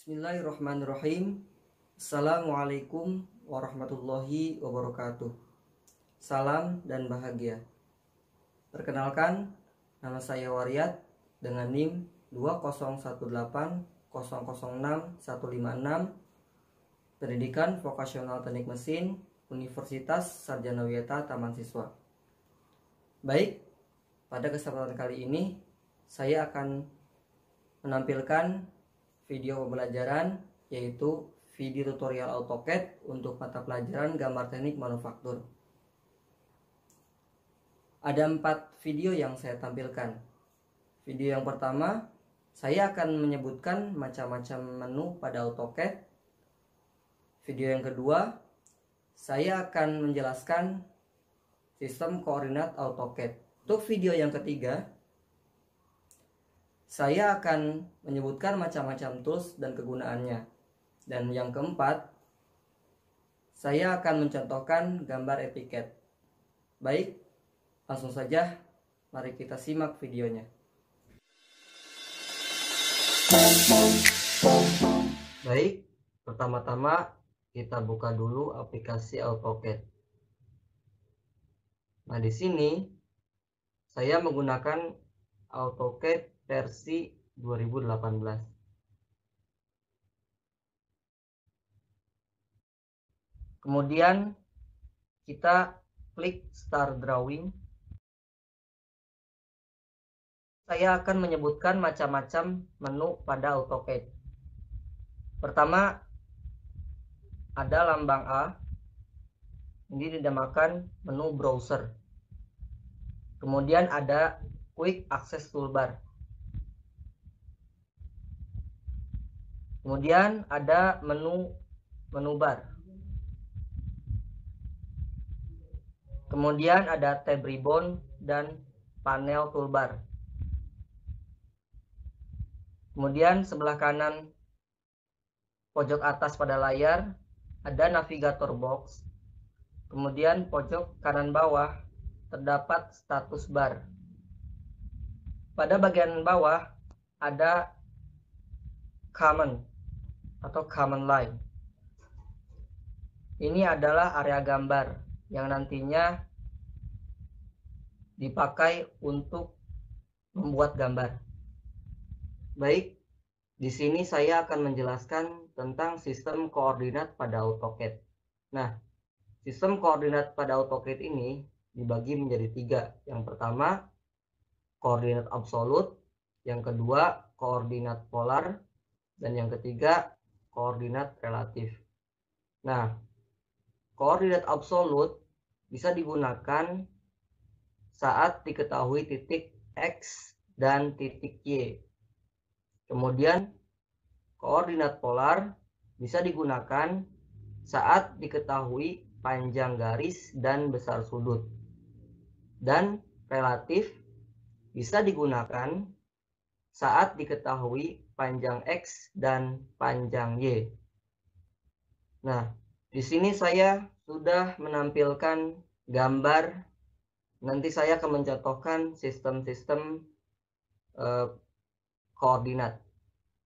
Bismillahirrahmanirrahim. Assalamualaikum warahmatullahi wabarakatuh. Salam dan bahagia. Perkenalkan, nama saya Waryat dengan NIM 20180061156, Pendidikan Vokasional Teknik Mesin, Universitas Sarjana Wiyata Taman Siswa. Baik, pada kesempatan kali ini saya akan menampilkan video pembelajaran, yaitu video tutorial AutoCAD untuk mata pelajaran gambar teknik manufaktur. Ada 4 video yang saya tampilkan. Video yang pertama, saya akan menyebutkan macam-macam menu pada AutoCAD. Video yang kedua, saya akan menjelaskan sistem koordinat AutoCAD. Untuk video yang ketiga, saya akan menyebutkan macam-macam tools dan kegunaannya. Dan yang keempat, saya akan mencontohkan gambar etiket. Baik, langsung saja mari kita simak videonya. Baik, pertama-tama kita buka dulu aplikasi AutoCAD. Nah, di sini saya menggunakan AutoCAD versi 2018. Kemudian kita klik Start Drawing. Saya akan menyebutkan macam-macam menu pada AutoCAD. Pertama, ada lambang A. Ini dinamakan menu browser. Kemudian ada Quick Access Toolbar. Kemudian ada menu bar. Kemudian ada tab ribbon dan panel toolbar. Kemudian sebelah kanan pojok atas pada layar ada navigator box. Kemudian pojok kanan bawah terdapat status bar. Pada bagian bawah ada common atau common line. Ini adalah area gambar yang nantinya dipakai untuk membuat gambar. Baik, di sini saya akan menjelaskan tentang sistem koordinat pada AutoCAD. Nah, sistem koordinat pada AutoCAD ini dibagi menjadi 3. Yang pertama, koordinat absolut. Yang kedua, koordinat polar. Dan yang ketiga, koordinat relatif. Nah, koordinat absolut bisa digunakan saat diketahui titik X dan titik Y. Kemudian, koordinat polar bisa digunakan saat diketahui panjang garis dan besar sudut. Dan relatif bisa digunakan saat diketahui panjang X dan panjang Y. Nah, di sini saya sudah menampilkan gambar. Nanti saya akan mencontohkan sistem-sistem koordinat.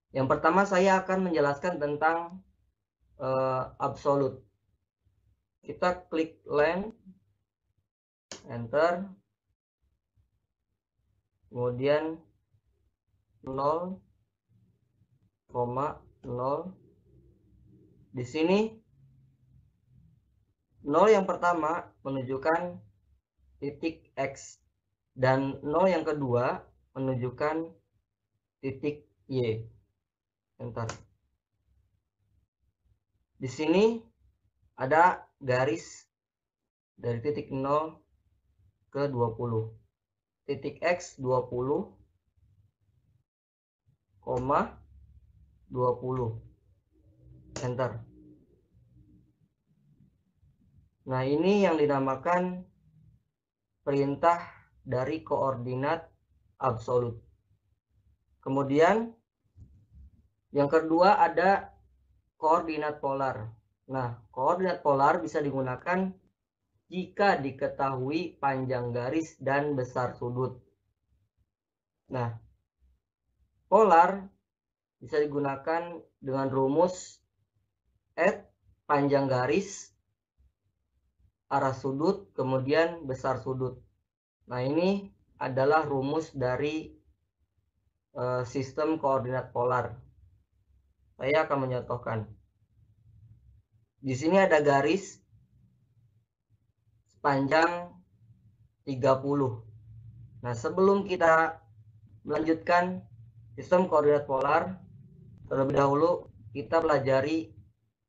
Yang pertama saya akan menjelaskan tentang absolut. Kita klik line, enter, kemudian 0,0. Di sini 0 yang pertama menunjukkan titik X dan 0 yang kedua menunjukkan titik Y. Enter. Di sini ada garis dari titik 0 ke 20. Titik X 20, 20. Enter. Nah, ini yang dinamakan perintah dari koordinat absolut. Kemudian yang kedua ada koordinat polar. Nah, koordinat polar bisa digunakan jika diketahui panjang garis dan besar sudut. Nah, polar bisa digunakan dengan rumus add panjang garis, arah sudut, kemudian besar sudut. Nah, ini adalah rumus dari sistem koordinat polar. Saya akan mencontohkan. Di sini ada garis sepanjang 30. Nah, sebelum kita melanjutkan sistem koordinat polar, terlebih dahulu kita pelajari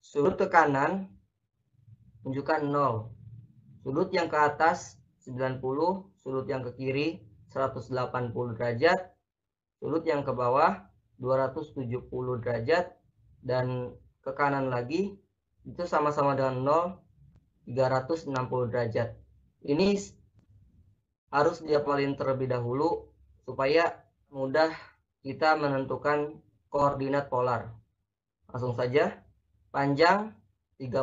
sudut ke kanan menunjukkan 0. Sudut yang ke atas 90, sudut yang ke kiri 180 derajat, sudut yang ke bawah 270 derajat, dan ke kanan lagi itu sama-sama dengan 0, 360 derajat. Ini harus dihafalin terlebih dahulu supaya mudah kita menentukan koordinat polar. Langsung saja, panjang 30,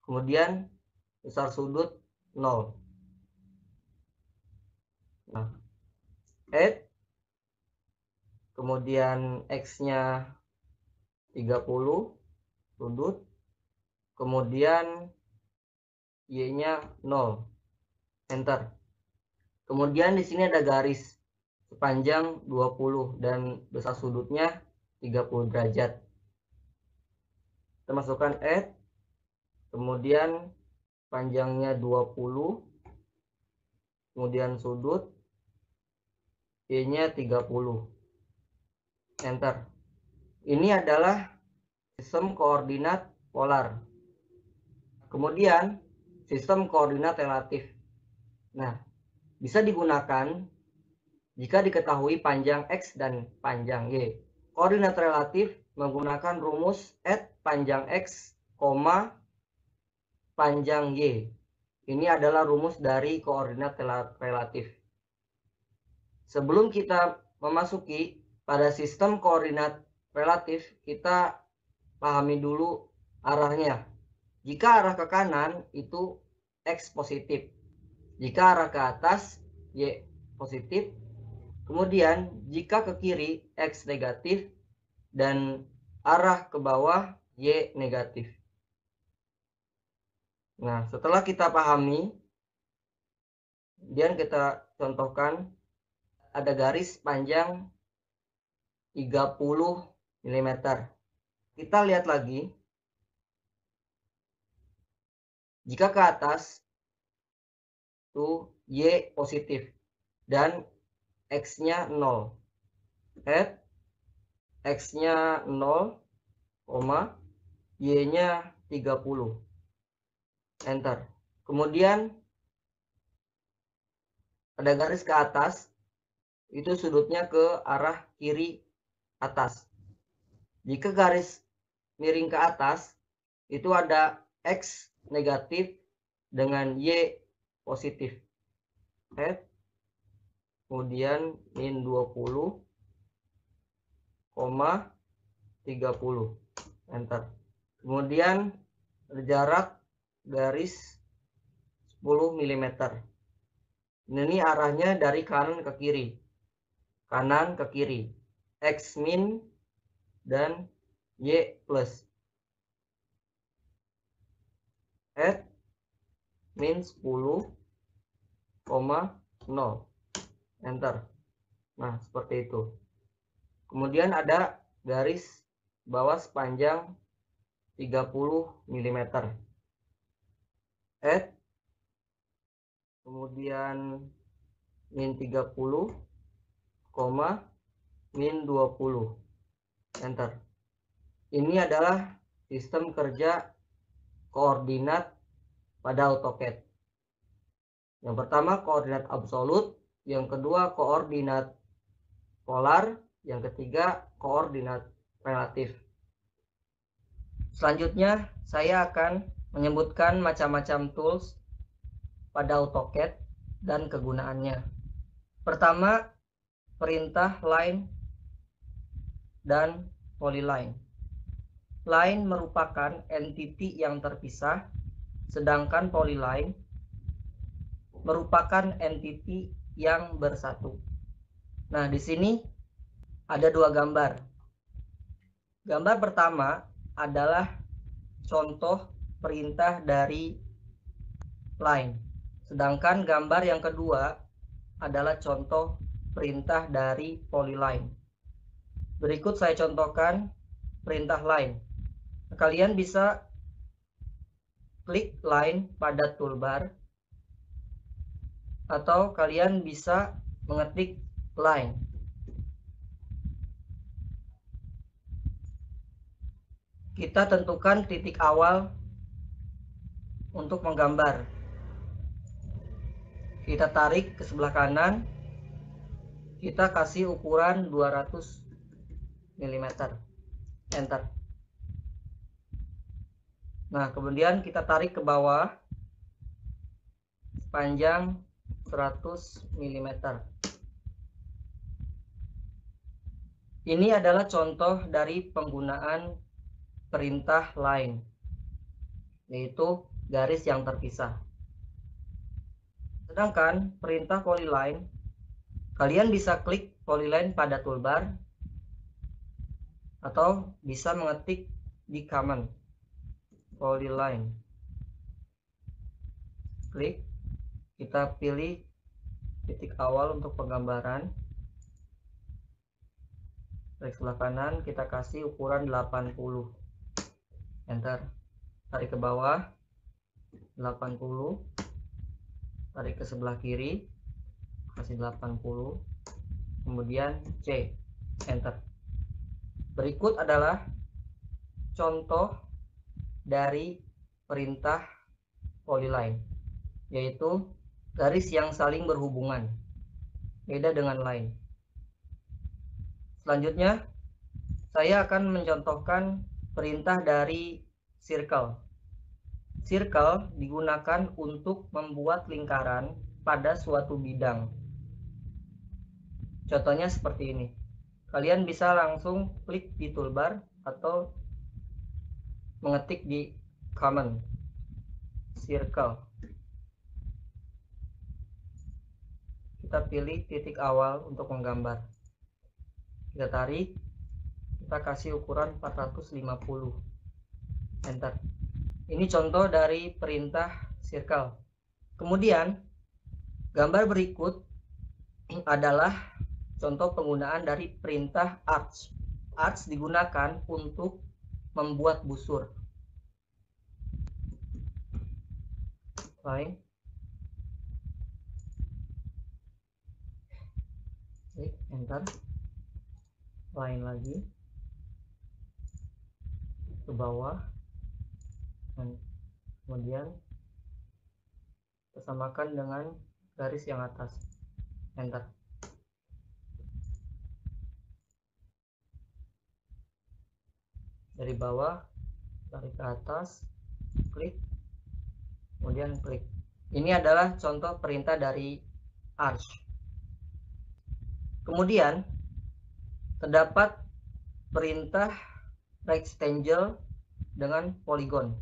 kemudian besar sudut 0. Nah, add, kemudian X-nya 30 sudut, kemudian Y-nya 0. Enter. Kemudian di sini ada garis sepanjang 20 dan besar sudutnya 30 derajat. Kita masukkan add, kemudian panjangnya 20, kemudian sudut Y-nya 30. Enter. Ini adalah sistem koordinat polar. Kemudian sistem koordinat relatif. Nah, bisa digunakan jika diketahui panjang X dan panjang Y. Koordinat relatif menggunakan rumus add panjang X, panjang Y. Ini adalah rumus dari koordinat relatif. Sebelum kita memasuki pada sistem koordinat relatif, kita pahami dulu arahnya. Jika arah ke kanan itu X positif, jika arah ke atas Y positif, kemudian jika ke kiri X negatif, dan arah ke bawah Y negatif. Nah, setelah kita pahami, kemudian kita contohkan ada garis panjang 30 mm. Kita lihat lagi, jika ke atas itu Y positif dan X-nya 0. Add X-nya 0, Y-nya 30. Enter. Kemudian ada garis ke atas, itu sudutnya ke arah kiri atas. Jika garis miring ke atas, itu ada X negatif dengan Y positif. Add, kemudian min 20, 30. Enter. Kemudian jarak garis 10 mm. Ini arahnya dari kanan ke kiri. Kanan ke kiri. X min dan Y plus. Add min 10, 0. Enter. Nah, seperti itu. Kemudian ada garis bawah sepanjang 30 mm. Add, kemudian min 30, min 20. Enter. Ini adalah sistem kerja koordinat pada AutoCAD. Yang pertama koordinat absolut, yang kedua koordinat polar, yang ketiga koordinat relatif. Selanjutnya saya akan menyebutkan macam-macam tools pada AutoCAD dan kegunaannya. Pertama, perintah line dan polyline. Line merupakan entity yang terpisah, sedangkan polyline merupakan entity yang bersatu. Nah, di sini ada dua gambar. Gambar pertama adalah contoh perintah dari line. Sedangkan gambar yang kedua adalah contoh perintah dari polyline. Berikut saya contohkan perintah line. Kalian bisa klik line pada toolbar, atau kalian bisa mengetik line. Kita tentukan titik awal untuk menggambar. Kita tarik ke sebelah kanan. Kita kasih ukuran 200 mm. Enter. Nah, kemudian kita tarik ke bawah panjang 100 mm. Ini adalah contoh dari penggunaan perintah line, yaitu garis yang terpisah. Sedangkan perintah polyline, kalian bisa klik polyline pada toolbar atau bisa mengetik di command polyline. Klik, kita pilih titik awal untuk penggambaran. Tarik sebelah kanan, kita kasih ukuran 80. Enter. Tarik ke bawah 80. Tarik ke sebelah kiri, kasih 80. Kemudian C. Enter. Berikut adalah contoh dari perintah polyline, yaitu garis yang saling berhubungan, beda dengan line. Selanjutnya, saya akan mencontohkan perintah dari circle. Circle digunakan untuk membuat lingkaran pada suatu bidang. Contohnya seperti ini. Kalian bisa langsung klik di toolbar atau mengetik di command circle. Kita pilih titik awal untuk menggambar. Kita tarik, kita kasih ukuran 450. Enter. Ini contoh dari perintah circle. Kemudian gambar berikut adalah contoh penggunaan dari perintah arch. Arch digunakan untuk membuat busur. Line. Klik, enter. Line lagi. Ke bawah. Dan kemudian kita samakan dengan garis yang atas. Enter. Dari bawah tarik ke atas, klik, kemudian klik. Ini adalah contoh perintah dari arch. Kemudian terdapat perintah rectangle dengan polygon.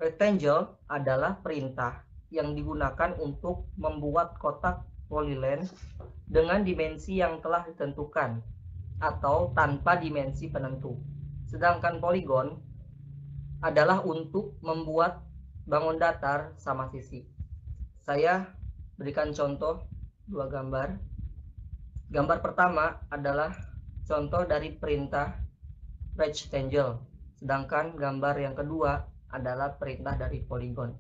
Rectangle adalah perintah yang digunakan untuk membuat kotak polyline dengan dimensi yang telah ditentukan atau tanpa dimensi penentu. Sedangkan polygon adalah untuk membuat bangun datar sama sisi. Saya berikan contoh dua gambar. Gambar pertama adalah contoh dari perintah rectangle, sedangkan gambar yang kedua adalah perintah dari polygon.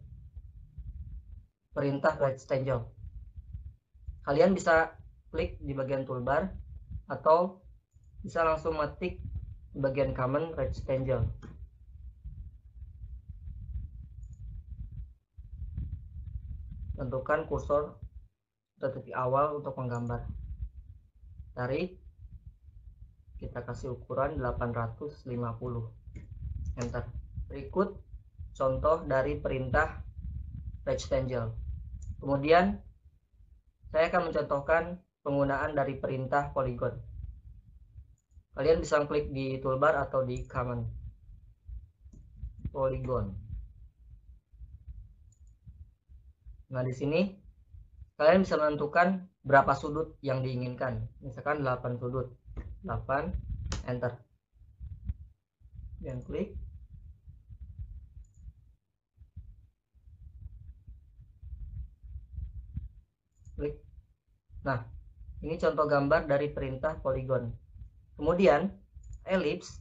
Perintah rectangle. Kalian bisa klik di bagian toolbar atau bisa langsung mengetik di bagian command rectangle. Tentukan kursor atau titik awal untuk menggambar. Tarik, kita kasih ukuran 850. Enter. Berikut contoh dari perintah rectangle. Kemudian saya akan mencontohkan penggunaan dari perintah polygon. Kalian bisa klik di toolbar atau di command polygon. Nah, di sini kalian bisa menentukan berapa sudut yang diinginkan. Misalkan 8 sudut. 8, enter. Dan klik. Nah, ini contoh gambar dari perintah poligon. Kemudian, ellipse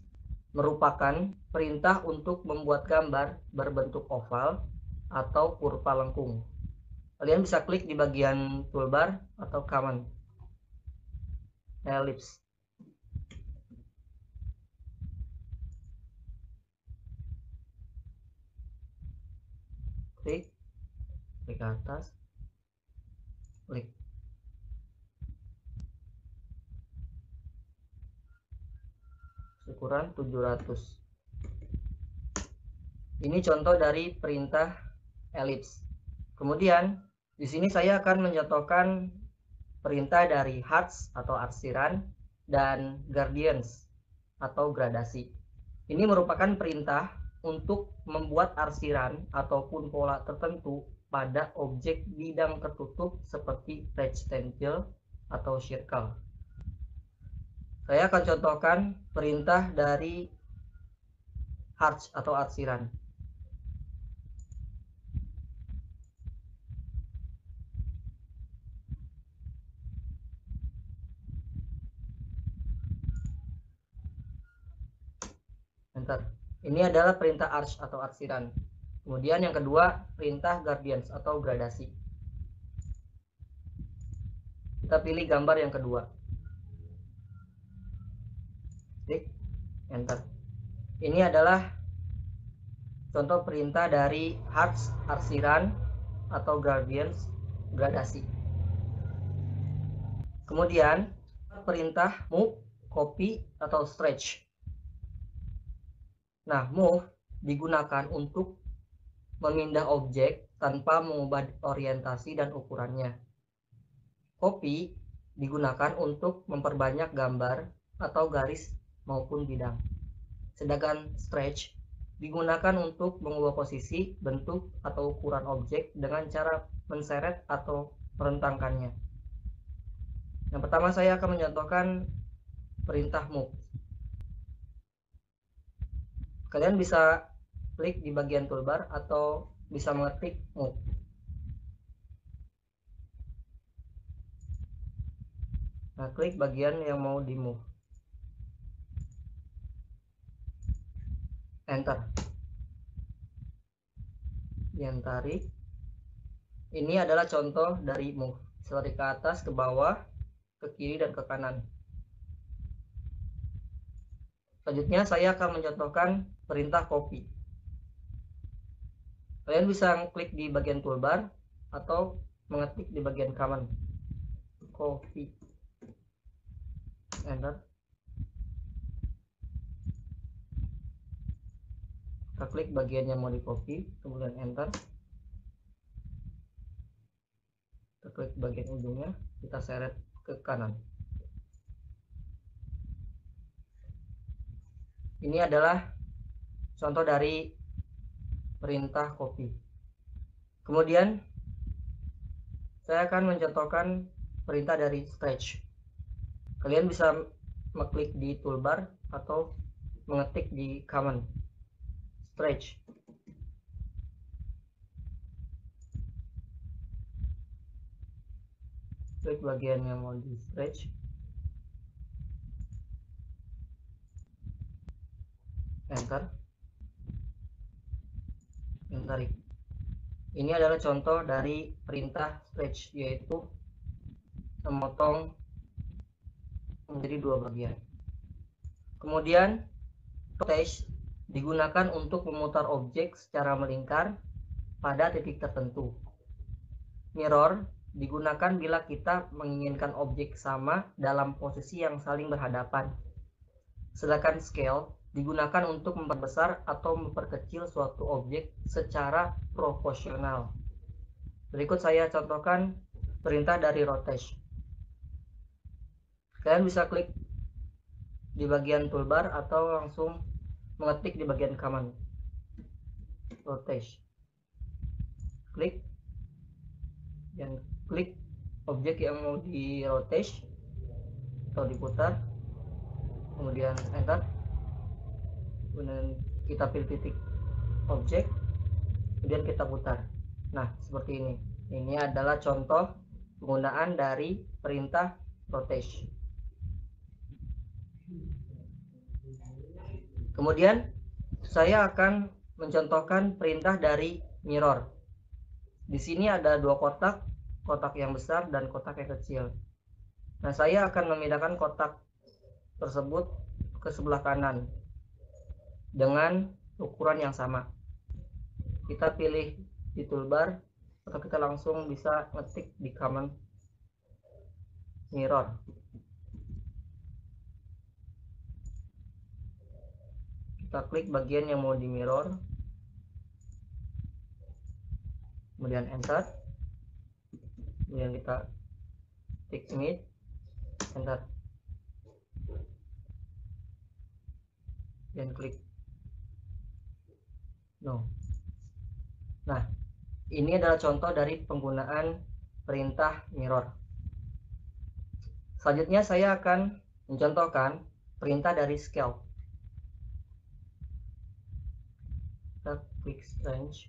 merupakan perintah untuk membuat gambar berbentuk oval atau kurva lengkung. Kalian bisa klik di bagian toolbar atau command ellipse. Klik ke atas, klik. Ukuran 700. Ini contoh dari perintah ellipse. Kemudian di sini saya akan mencontohkan perintah dari hearts atau arsiran dan gradients atau gradasi. Ini merupakan perintah untuk membuat arsiran ataupun pola tertentu pada objek bidang tertutup seperti rectangle atau circle. Saya akan contohkan perintah dari hearts atau arsiran. Enter. Ini adalah perintah arch atau arsiran. Kemudian yang kedua, perintah gradients atau gradasi. Kita pilih gambar yang kedua. Klik, enter. Ini adalah contoh perintah dari hearts, arsiran, atau gradients, gradasi. Kemudian, perintah move, copy, atau stretch. Nah, move digunakan untuk memindah objek tanpa mengubah orientasi dan ukurannya. Copy digunakan untuk memperbanyak gambar atau garis maupun bidang. Sedangkan stretch digunakan untuk mengubah posisi, bentuk, atau ukuran objek dengan cara menseret atau merentangkannya. Yang pertama saya akan mencontohkan perintah move. Kalian bisa klik di bagian toolbar atau bisa mengetik move. Nah, klik bagian yang mau di move. Enter. Yang tarik. Ini adalah contoh dari move. Seperti ke atas, ke bawah, ke kiri, dan ke kanan. Selanjutnya saya akan mencontohkan perintah copy. Kalian bisa klik di bagian toolbar atau mengetik di bagian command copy. Enter. Kita klik bagian yang mau di copy, kemudian enter. Kita klik bagian ujungnya, kita seret ke kanan. Ini adalah contoh dari perintah copy. Kemudian saya akan mencontohkan perintah dari stretch. Kalian bisa mengklik di toolbar atau mengetik di command stretch. Klik bagian yang mau di stretch. Enter. Yang tarik. Ini adalah contoh dari perintah stretch, yaitu memotong menjadi dua bagian. Kemudian rotate digunakan untuk memutar objek secara melingkar pada titik tertentu. Mirror digunakan bila kita menginginkan objek sama dalam posisi yang saling berhadapan. Sedangkan scale digunakan untuk memperbesar atau memperkecil suatu objek secara proporsional. Berikut saya contohkan perintah dari rotate. Kalian bisa klik di bagian toolbar atau langsung mengetik di bagian command rotate. Klik dan klik objek yang mau di rotate atau diputar. kemudian enter, kemudian kita pilih titik objek, kemudian kita putar. Nah, seperti ini. Ini adalah contoh penggunaan dari perintah rotate. Kemudian saya akan mencontohkan perintah dari mirror. Di sini ada dua kotak, kotak yang besar dan kotak yang kecil. Nah, saya akan memindahkan kotak tersebut ke sebelah kanan dengan ukuran yang sama. Kita pilih di toolbar atau kita langsung bisa ngetik di command mirror. Kita klik bagian yang mau di mirror, kemudian enter, kemudian kita klik image, enter, dan klik no. Nah, ini adalah contoh dari penggunaan perintah mirror. Selanjutnya saya akan mencontohkan perintah dari scale. Kita klik strange,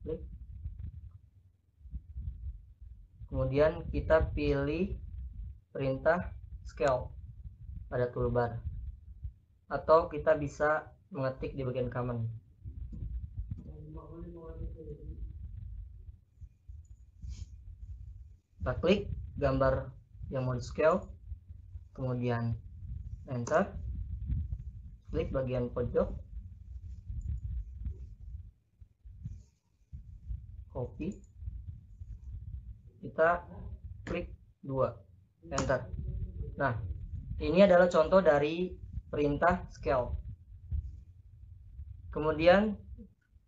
klik, kemudian kita pilih perintah scale pada toolbar, atau kita bisa mengetik di bagian command. Kita klik gambar yang mau di scale, kemudian enter, klik bagian pojok, copy, kita klik 2, enter. Nah, ini adalah contoh dari perintah scale. Kemudian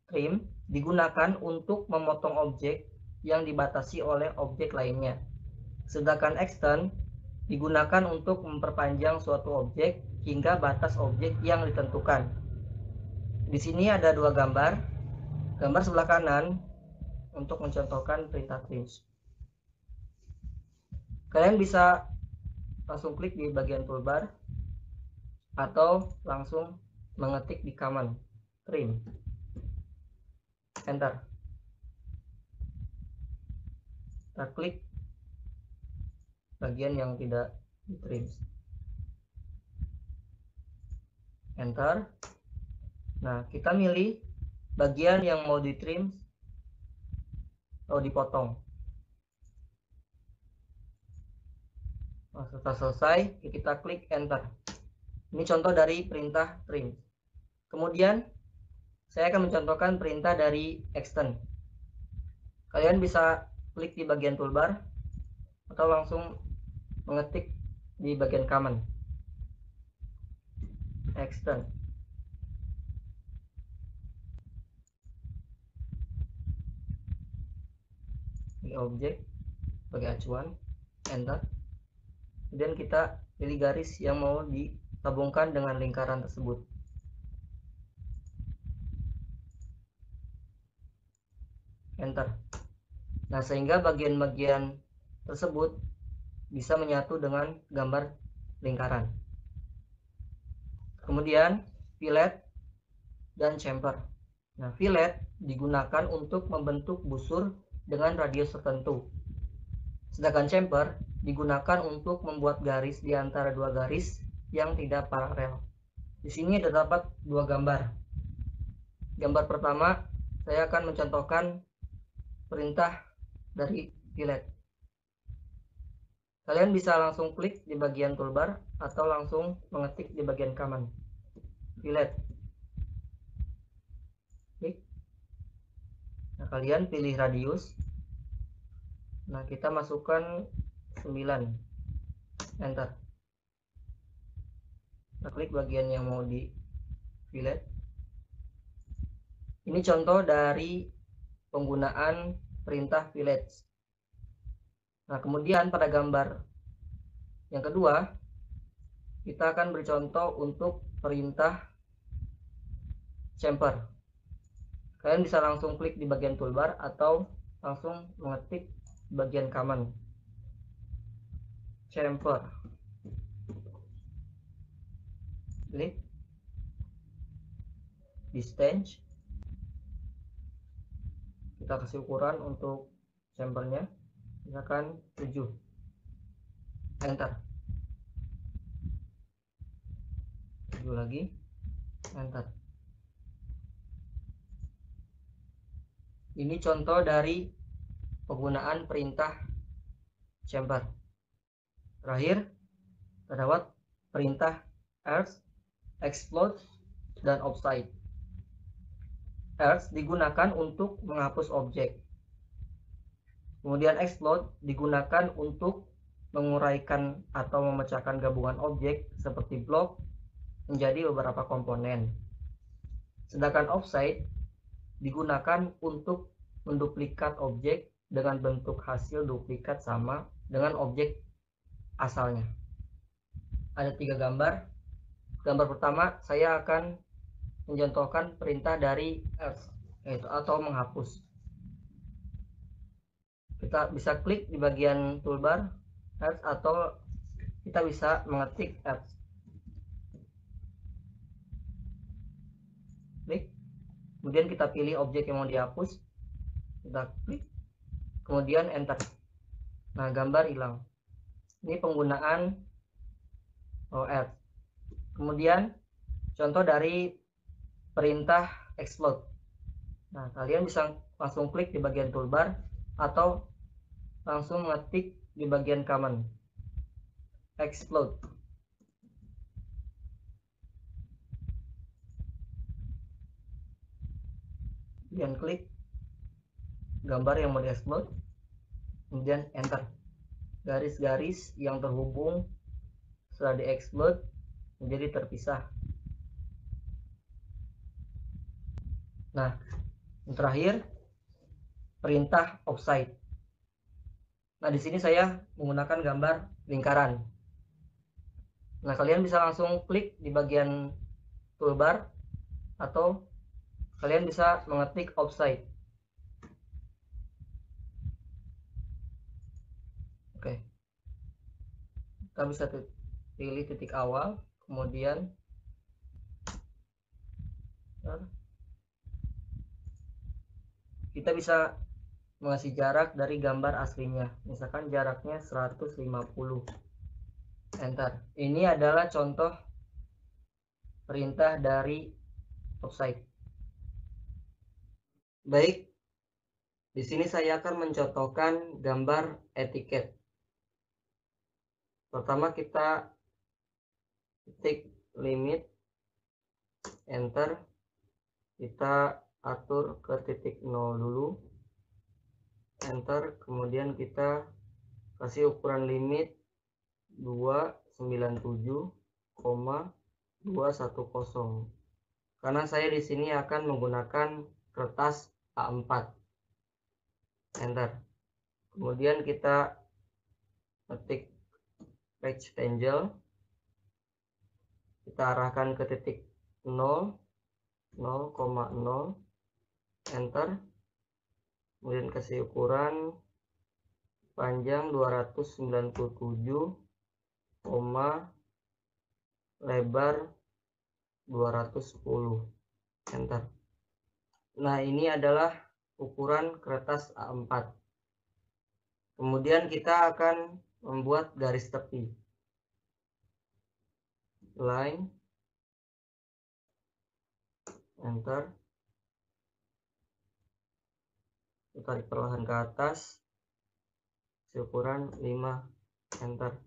trim digunakan untuk memotong objek yang dibatasi oleh objek lainnya. Sedangkan extend digunakan untuk memperpanjang suatu objek hingga batas objek yang ditentukan. Di sini ada dua gambar. Gambar sebelah kanan untuk mencontohkan perintah trim. Kalian bisa langsung klik di bagian toolbar atau langsung mengetik di command trim, enter. Kita klik bagian yang tidak di trim, enter. Nah, kita milih bagian yang mau di trim atau dipotong. Nah, setelah selesai kita klik enter. Ini contoh dari perintah trim. Kemudian saya akan mencontohkan perintah dari extend. Kalian bisa klik di bagian toolbar atau langsung mengetik di bagian command extend. Di objek sebagai acuan, enter. Kemudian kita pilih garis yang mau digabungkan dengan lingkaran tersebut. Enter. Nah, sehingga bagian-bagian tersebut bisa menyatu dengan gambar lingkaran. Kemudian fillet dan chamfer. Nah, fillet digunakan untuk membentuk busur dengan radius tertentu. Sedangkan chamfer digunakan untuk membuat garis di antara dua garis yang tidak paralel. Di sini terdapat dua gambar. Gambar pertama, saya akan mencontohkan perintah dari fillet. Kalian bisa langsung klik di bagian toolbar atau langsung mengetik di bagian command fillet. Klik. Nah, kalian pilih radius. Nah, kita masukkan 9, enter. Kita klik bagian yang mau di fillet. Ini contoh dari penggunaan perintah fillet. Nah, kemudian pada gambar yang kedua kita akan bercontoh untuk perintah chamfer. Kalian bisa langsung klik di bagian toolbar atau langsung mengetik bagian command chamfer, klik distance, kita kasih ukuran untuk chamfernya misalkan 7, enter, 7 lagi, enter. Ini contoh dari penggunaan perintah chamfer. Terakhir terdapat perintah earth, explode, dan offside. Earth digunakan untuk menghapus objek. Kemudian explode digunakan untuk menguraikan atau memecahkan gabungan objek seperti blok menjadi beberapa komponen. Sedangkan offside digunakan untuk menduplikat objek dengan bentuk hasil duplikat sama dengan objek asalnya. Ada 3 gambar. Gambar pertama saya akan mencontohkan perintah dari earth, yaitu atau menghapus. Kita bisa klik di bagian toolbar earth atau kita bisa mengetik earth. Klik, kemudian kita pilih objek yang mau dihapus, kita klik, kemudian enter. Nah, gambar hilang. Ini penggunaan earth. Kemudian contoh dari perintah explode. Nah, kalian bisa langsung klik di bagian toolbar atau langsung mengetik di bagian command explode. Kemudian klik gambar yang mau di-explode, kemudian enter. Garis-garis yang terhubung setelah di-explode menjadi terpisah. Nah, yang terakhir perintah offside. Nah, di sini saya menggunakan gambar lingkaran. Nah, kalian bisa langsung klik di bagian toolbar atau kalian bisa mengetik offside. Oke. Kita bisa pilih titik awal, kemudian kita bisa mengasih jarak dari gambar aslinya, misalkan jaraknya 150, enter. Ini adalah contoh perintah dari offside. Baik, di sini saya akan mencontohkan gambar etiket. Pertama kita ketik limit, enter, kita atur ke titik 0 dulu, enter, kemudian kita kasih ukuran limit 297,210 karena saya di sini akan menggunakan kertas A4, enter. Kemudian kita ketik rectangle, kita arahkan ke titik 0, 0,0, enter. Kemudian kasih ukuran panjang 297, lebar 210, enter. Nah, ini adalah ukuran kertas A4. Kemudian kita akan membuat garis tepi, line, enter. Kita tarik perlahan ke atas, ukuran 5, enter.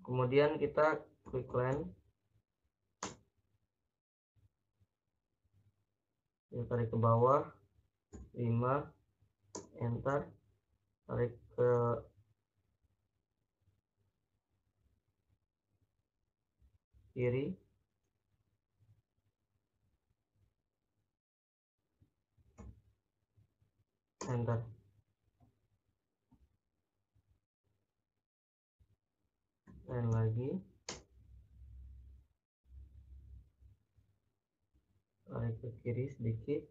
Kemudian kita klik line, kita tarik ke bawah 5, enter, tarik ke kiri, enter. Dan lagi ke kiri sedikit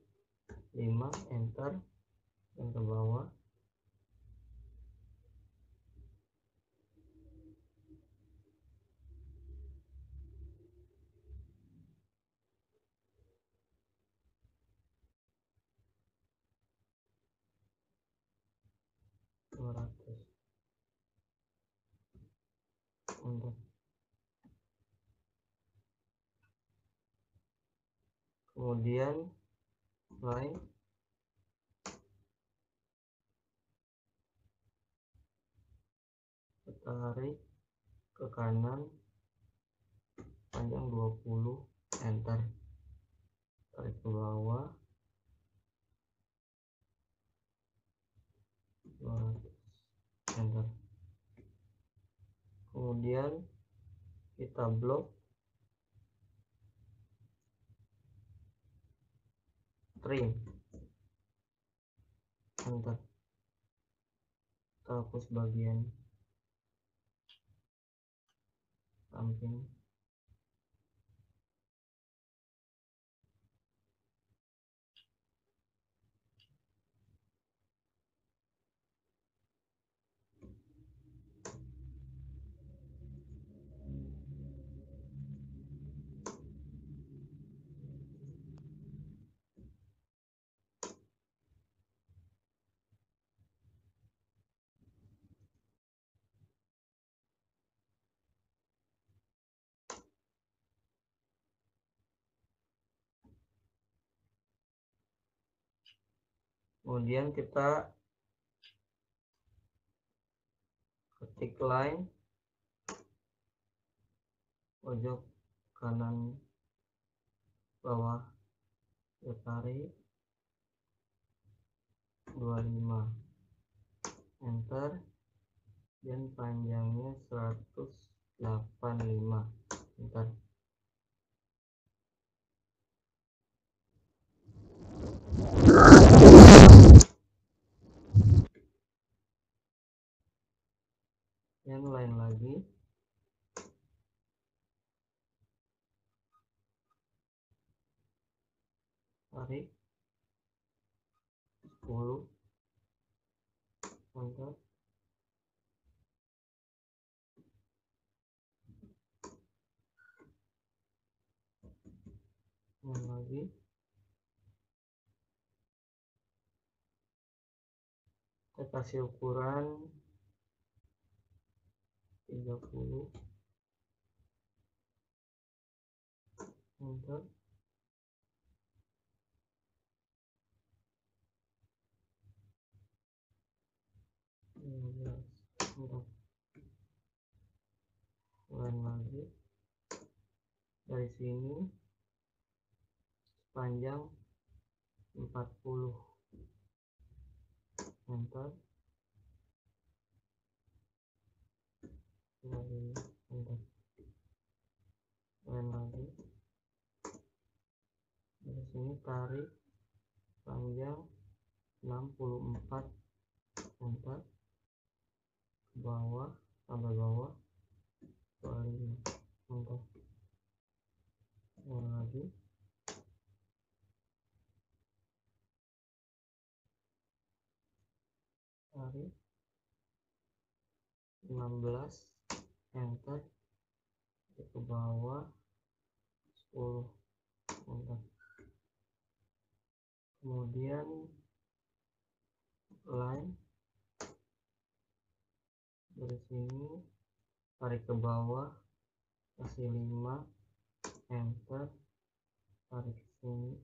5, enter, dan ke bawah. Enter. Kemudian line tarik ke kanan panjang 20, enter, tarik ke bawah 200, enter. Kemudian kita blok trim, enter, kita hapus bagian samping. Kemudian kita ketik line pojok kanan bawah, kita tarik 25, enter, dan panjangnya 185, enter. Yang lain lagi, tarik 10, enter, yang lagi kita kasih ukuran 30, enter, 15, enter. Lain lagi dari sini panjang 40, enter, lagi, enter. Lain lagi dari sini tarik panjang 64, enter, ke bawah sampai bawah 25, enter. Yang lagi tarik 16, enter, ke bawah 10, enter. Kemudian line dari sini tarik ke bawah kasih 5, enter, tarik ke sini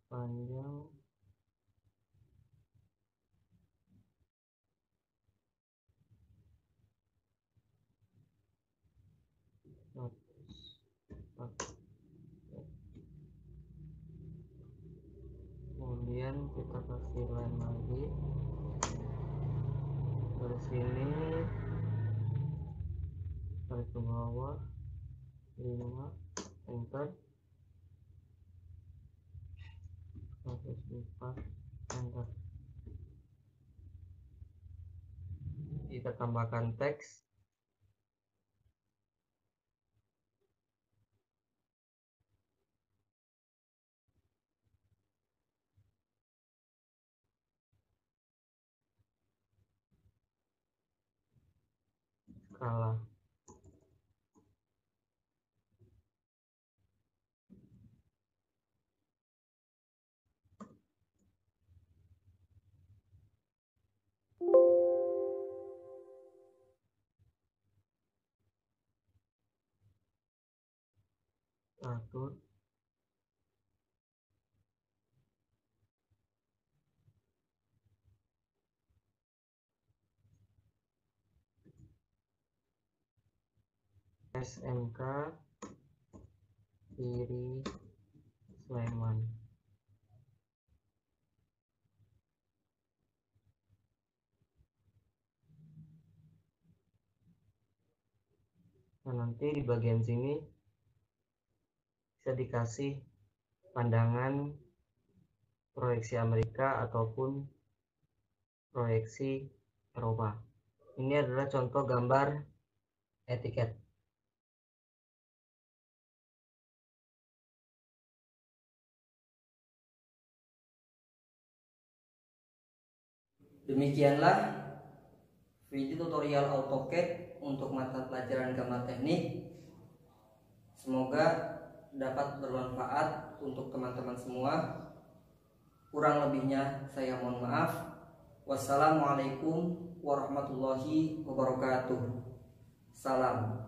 panjang 100. Kemudian kita kasih line lagi dari sini tarik ke bawah 5, enter, 104, enter. Kita tambahkan teks. skala. Atur SMK Iri Sleman. Nah, nanti di bagian sini bisa dikasih pandangan proyeksi Amerika ataupun proyeksi Eropa. Ini adalah contoh gambar etiket. Demikianlah video tutorial AutoCAD untuk mata pelajaran gambar teknik. Semoga dapat bermanfaat untuk teman-teman semua. Kurang lebihnya saya mohon maaf. Wassalamualaikum warahmatullahi wabarakatuh. Salam.